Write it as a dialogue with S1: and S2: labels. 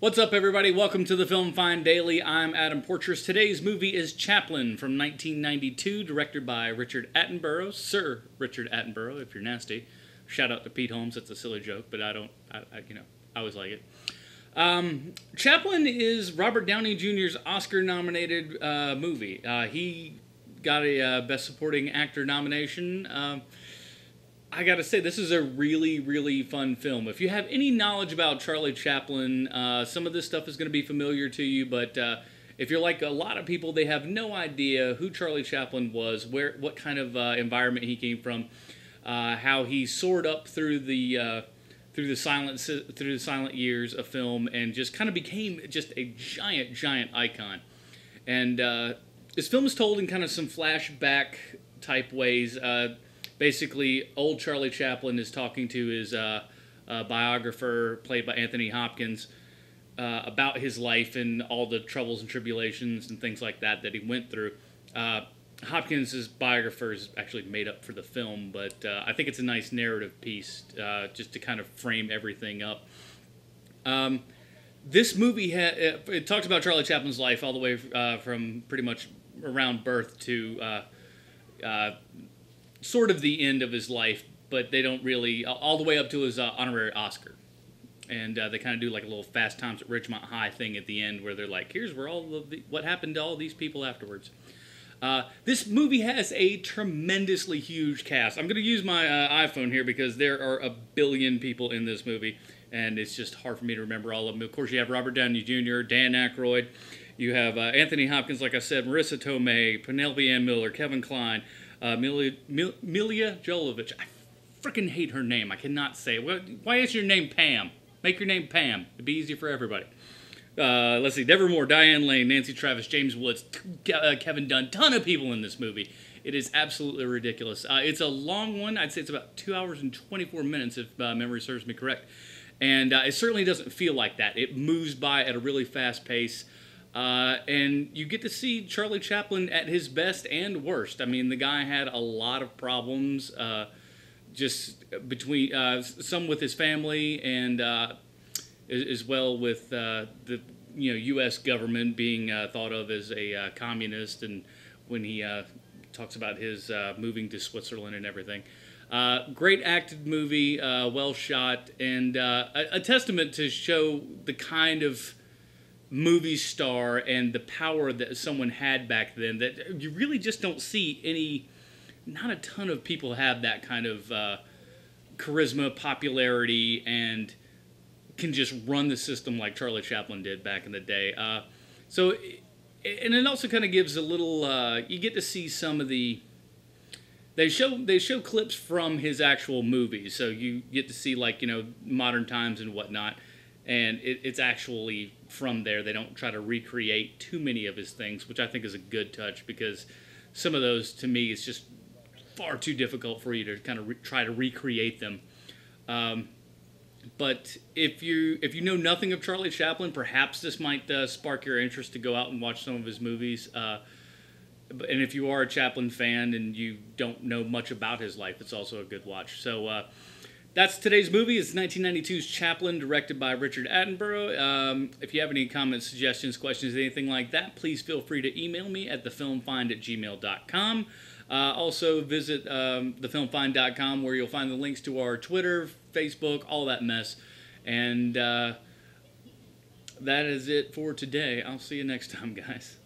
S1: What's up, everybody? Welcome to the Film Find Daily. I'm Adam Portress. Today's movie is Chaplin from 1992, directed by Richard Attenborough. Sir Richard Attenborough, if you're nasty. Shout out to Pete Holmes. That's a silly joke, but I always like it. Chaplin is Robert Downey Jr.'s Oscar-nominated movie. He got a Best Supporting Actor nomination. I gotta say, this is a really, really fun film. If you have any knowledge about Charlie Chaplin, some of this stuff is going to be familiar to you, but if you're like a lot of people, they have no idea who Charlie Chaplin was, what kind of environment he came from, how he soared up through the silent years of film, and just kind of became just a giant icon. And this film is told in kind of some flashback type ways. Basically, old Charlie Chaplin is talking to his biographer, played by Anthony Hopkins, about his life and all the troubles and tribulations and things like that he went through. Hopkins' biographer is actually made up for the film, but I think it's a nice narrative piece just to kind of frame everything up. This movie, it talks about Charlie Chaplin's life all the way from pretty much around birth to sort of the end of his life, but they don't really, all the way up to his honorary Oscar. And they kind of do like a little Fast Times at Ridgemont High thing at the end where they're like, here's where what happened to all these people afterwards. This movie has a tremendously huge cast. I'm going to use my iPhone here because there are a billion people in this movie, and it's just hard for me to remember all of them. Of course, you have Robert Downey Jr., Dan Aykroyd, you have Anthony Hopkins, like I said, Marissa Tomei, Penelope Ann Miller, Kevin Kline, Milia Jovovich. I freaking hate her name. I cannot say it. Why is your name Pam? Make your name Pam. It'd be easier for everybody. Let's see. Deborah Moore, Diane Lane, Nancy Travis, James Woods, Kevin Dunn. Ton of people in this movie. It is absolutely ridiculous. It's a long one. I'd say it's about 2 hours and 24 minutes if memory serves me correct. And it certainly doesn't feel like that. It moves by at a really fast pace. And you get to see Charlie Chaplin at his best and worst. I mean, the guy had a lot of problems, just between some with his family and as well with the U.S. government being thought of as a communist. And when he talks about his moving to Switzerland and everything. Great acted movie, well shot, and a testament to show the kind of movie star and the power that someone had back then that you really just don't see not a ton of people have that kind of charisma, popularity, and can just run the system like Charlie Chaplin did back in the day. And it also kind of gives a little, you get to see some of the, they show clips from his actual movies, so you get to see like, modern times and whatnot. And it's actually from there. They don't try to recreate too many of his things, which I think is a good touch because some of those, to me, is just far too difficult for you to kind of try to recreate them. But if you know nothing of Charlie Chaplin, perhaps this might spark your interest to go out and watch some of his movies. And if you are a Chaplin fan and you don't know much about his life, it's also a good watch. So that's today's movie. It's 1992's Chaplin, directed by Richard Attenborough. If you have any comments, suggestions, questions, anything like that, please feel free to email me at thefilmfind@gmail.com. Also visit thefilmfind.com where you'll find the links to our Twitter, Facebook, all that mess. And that is it for today. I'll see you next time, guys.